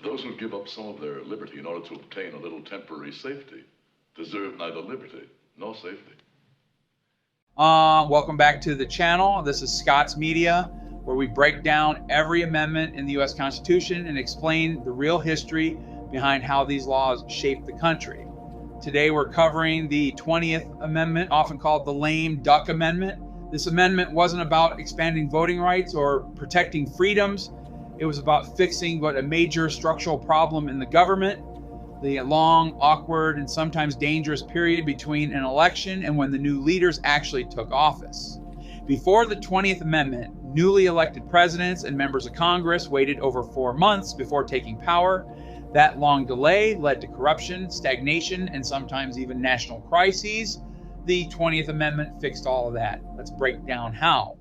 Those who give up some of their liberty in order to obtain a little temporary safety deserve neither liberty nor safety. Welcome back to the channel. This is Scott's Media, where we break down every amendment in the U.S. Constitution and explain the real history behind how these laws shaped the country. Today we're covering the 20th Amendment, often called the lame duck amendment. This amendment wasn't about expanding voting rights or protecting freedoms. It was about fixing what a major structural problem in the government, the long, awkward, and sometimes dangerous period between an election and when the new leaders actually took office. Before the 20th Amendment, newly elected presidents and members of Congress waited over 4 months before taking power. That long delay led to corruption, stagnation, and sometimes even national crises. The 20th Amendment fixed all of that. Let's break down how.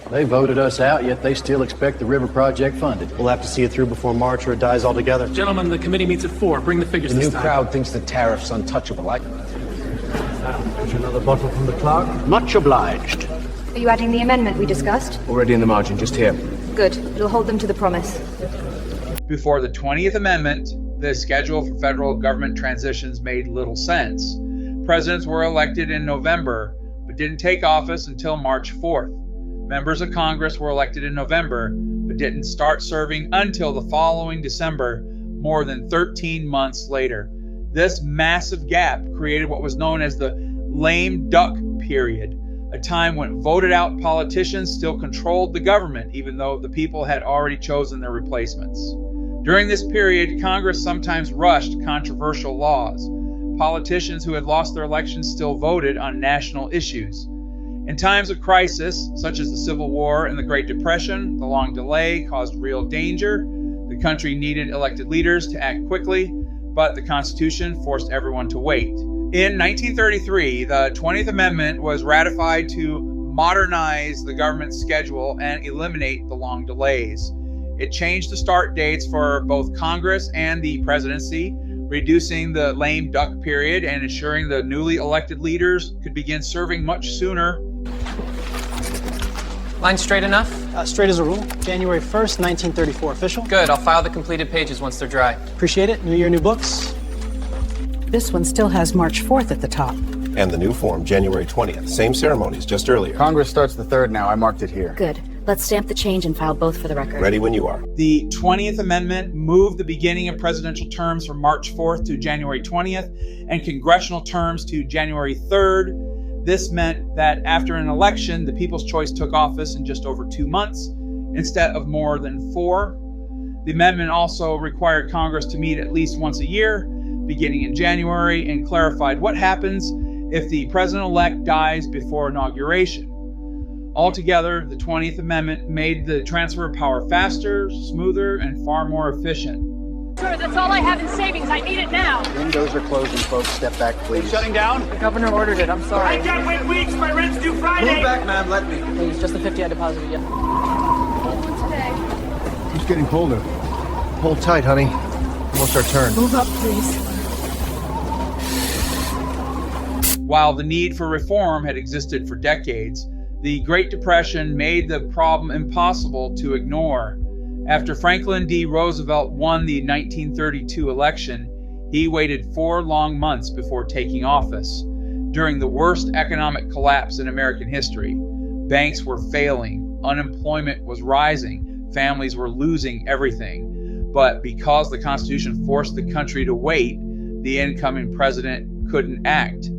They voted us out, yet they still expect the river project funded. We'll have to see it through before March or it dies altogether. Gentlemen, the committee meets at 4. Bring the figures The this new time. crowd thinks the tariff's untouchable. There's another bottle from the clerk. Much obliged. Are you adding the amendment we discussed? Already in the margin, just here. Good. It'll hold them to the promise. Before the 20th Amendment, the schedule for federal government transitions made little sense. Presidents were elected in November, but didn't take office until March 4th. Members of Congress were elected in November, but didn't start serving until the following December, more than 13 months later. This massive gap created what was known as the lame duck period, a time when voted out politicians still controlled the government, even though the people had already chosen their replacements. During this period, Congress sometimes rushed controversial laws. Politicians who had lost their elections still voted on national issues. In times of crisis, such as the Civil War and the Great Depression, the long delay caused real danger. The country needed elected leaders to act quickly, but the Constitution forced everyone to wait. In 1933, the 20th Amendment was ratified to modernize the government schedule and eliminate the long delays. It changed the start dates for both Congress and the presidency, reducing the lame duck period and ensuring the newly elected leaders could begin serving much sooner. Line straight enough? Straight as a rule. January 1st, 1934 official. Good, I'll file the completed pages once they're dry. Appreciate it. New year, new books. This one still has March 4th at the top. And the new form, January 20th. Same ceremonies, just earlier. Congress starts the 3rd now. I marked it here. Good. Let's stamp the change and file both for the record. Ready when you are. The 20th Amendment moved the beginning of presidential terms from March 4th to January 20th and congressional terms to January 3rd. This meant that after an election, the People's Choice took office in just over 2 months instead of more than 4. The amendment also required Congress to meet at least once a year, beginning in January, and clarified what happens if the president-elect dies before inauguration. Altogether, the 20th Amendment made the transfer of power faster, smoother, and far more efficient. Sir, that's all I have in savings. I need it now. Windows are closing, folks. Step back, please. Shutting down? The governor ordered it, I'm sorry. I can't wait weeks. My rent's due Friday. Move back, ma'am. Let me. Please, just the 50 I deposited, yeah. It's getting colder. Hold tight, honey. Almost our turn. Move up, please. While the need for reform had existed for decades, the Great Depression made the problem impossible to ignore. After Franklin D. Roosevelt won the 1932 election, he waited 4 long months before taking office. During the worst economic collapse in American history, banks were failing, unemployment was rising, families were losing everything. But because the Constitution forced the country to wait, the incoming president couldn't act.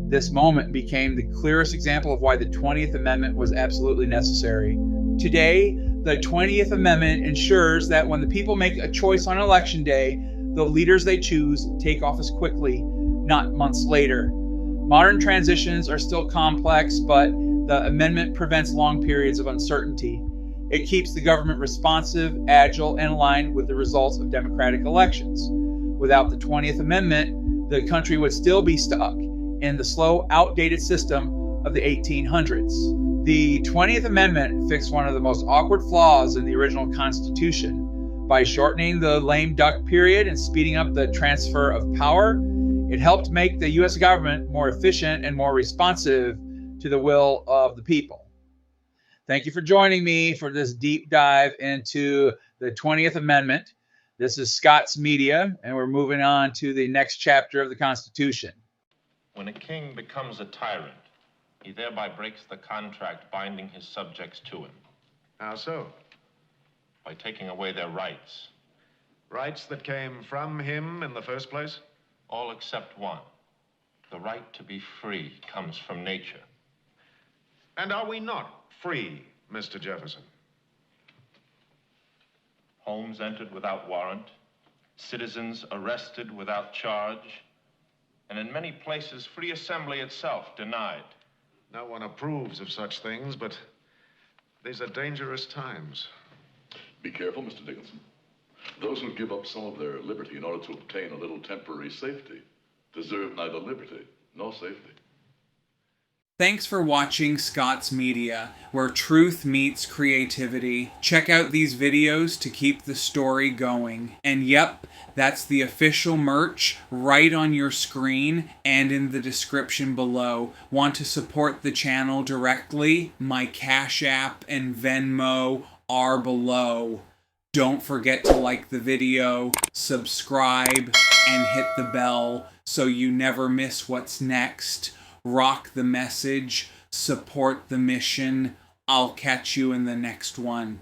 This moment became the clearest example of why the 20th Amendment was absolutely necessary. Today, the 20th Amendment ensures that when the people make a choice on election day, the leaders they choose take office quickly, not months later. Modern transitions are still complex, but the amendment prevents long periods of uncertainty. It keeps the government responsive, agile, and aligned with the results of democratic elections. Without the 20th Amendment, the country would still be stuck in the slow, outdated system of the 1800s. The 20th Amendment fixed one of the most awkward flaws in the original Constitution. By shortening the lame duck period and speeding up the transfer of power, it helped make the U.S. government more efficient and more responsive to the will of the people. Thank you for joining me for this deep dive into the 20th Amendment. This is Scott's Media, and we're moving on to the next chapter of the Constitution. When a king becomes a tyrant, he thereby breaks the contract binding his subjects to him. How so? By taking away their rights. Rights that came from him in the first place? All except one. The right to be free comes from nature. And are we not free, Mr. Jefferson? Homes entered without warrant, citizens arrested without charge, and in many places, free assembly itself denied. No one approves of such things, but these are dangerous times. Be careful, Mr. Dickinson. Those who give up some of their liberty in order to obtain a little temporary safety deserve neither liberty nor safety. Thanks for watching Scott's Media, where truth meets creativity. Check out these videos to keep the story going. And yep, that's the official merch right on your screen and in the description below. Want to support the channel directly? My Cash App and Venmo are below. Don't forget to like the video, subscribe, and hit the bell so you never miss what's next. Rock the message, support the mission. I'll catch you in the next one.